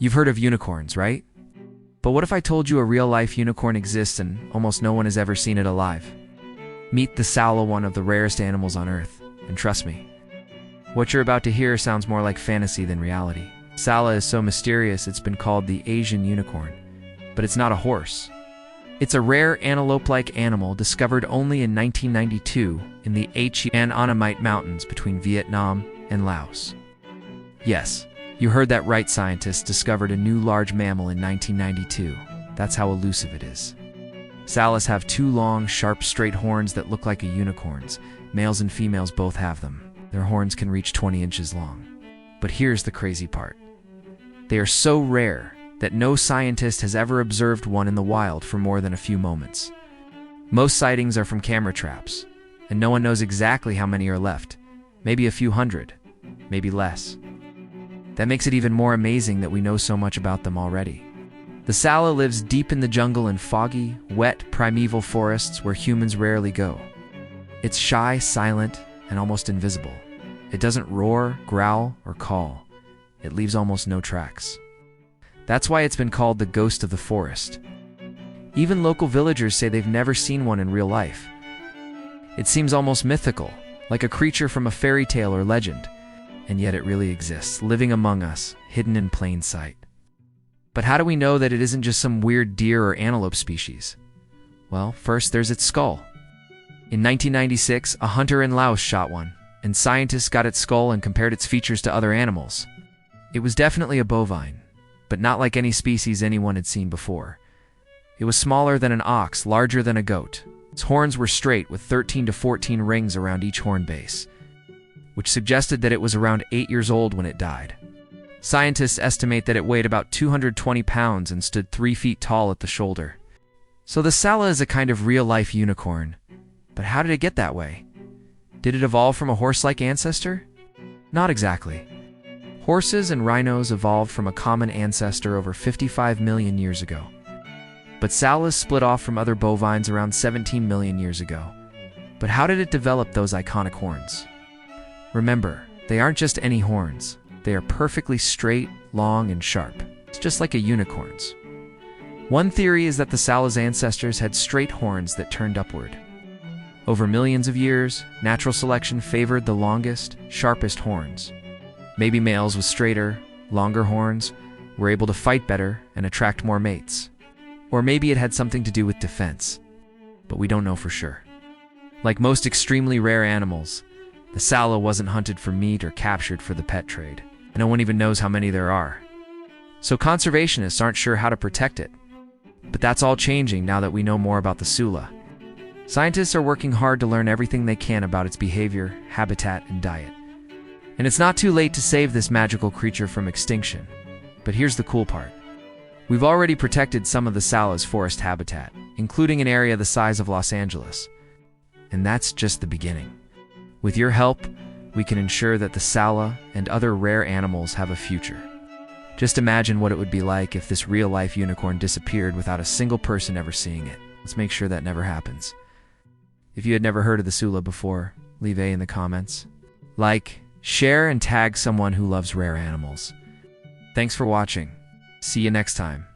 You've heard of unicorns, right? But what if I told you a real-life unicorn exists and almost no one has ever seen it alive? Meet the Nyala, one of the rarest animals on Earth. And trust me, what you're about to hear sounds more like fantasy than reality. Nyala is so mysterious it's been called the Asian unicorn. But it's not a horse. It's a rare antelope-like animal discovered only in 1992 in the Antelope Mountains between Vietnam and Laos. Yes, you heard that right, scientists discovered a new large mammal in 1992. That's how elusive it is. Nyalas have two long, sharp, straight horns that look like a unicorn's. Males and females both have them. Their horns can reach 20 inches long. But here's the crazy part. They are so rare that no scientist has ever observed one in the wild for more than a few moments. Most sightings are from camera traps, and no one knows exactly how many are left. Maybe a few hundred, maybe less. That makes it even more amazing that we know so much about them already. The Nyala lives deep in the jungle in foggy, wet, primeval forests where humans rarely go. It's shy, silent, and almost invisible. It doesn't roar, growl, or call. It leaves almost no tracks. That's why it's been called the ghost of the forest. Even local villagers say they've never seen one in real life. It seems almost mythical, like a creature from a fairy tale or legend. And yet it really exists, living among us, hidden in plain sight. But how do we know that it isn't just some weird deer or antelope species? Well, first there's its skull. In 1996, a hunter in Laos shot one, and scientists got its skull and compared its features to other animals. It was definitely a bovine, but not like any species anyone had seen before. It was smaller than an ox, larger than a goat. Its horns were straight with 13 to 14 rings around each horn base, which suggested that it was around 8 years old when it died. Scientists estimate that it weighed about 220 pounds and stood 3 feet tall at the shoulder. So the Nyala is a kind of real-life unicorn. But how did it get that way? Did it evolve from a horse-like ancestor? Not exactly. Horses and rhinos evolved from a common ancestor over 55 million years ago. But Nyalas split off from other bovines around 17 million years ago. But how did it develop those iconic horns? Remember, they aren't just any horns. They are perfectly straight, long, and sharp. It's just like a unicorn's. One theory is that the Nyala's ancestors had straight horns that turned upward. Over millions of years, natural selection favored the longest, sharpest horns. Maybe males with straighter, longer horns were able to fight better and attract more mates. Or maybe it had something to do with defense. But we don't know for sure. Like most extremely rare animals, the Nyala wasn't hunted for meat or captured for the pet trade. No one even knows how many there are. So conservationists aren't sure how to protect it. But that's all changing now that we know more about the Nyala. Scientists are working hard to learn everything they can about its behavior, habitat, and diet. And it's not too late to save this magical creature from extinction. But here's the cool part. We've already protected some of the Nyala's forest habitat, including an area the size of Los Angeles. And that's just the beginning. With your help, we can ensure that the Nyala and other rare animals have a future. Just imagine what it would be like if this real-life unicorn disappeared without a single person ever seeing it. Let's make sure that never happens. If you had never heard of the Nyala before, leave A in the comments. Like, share, and tag someone who loves rare animals. Thanks for watching. See you next time.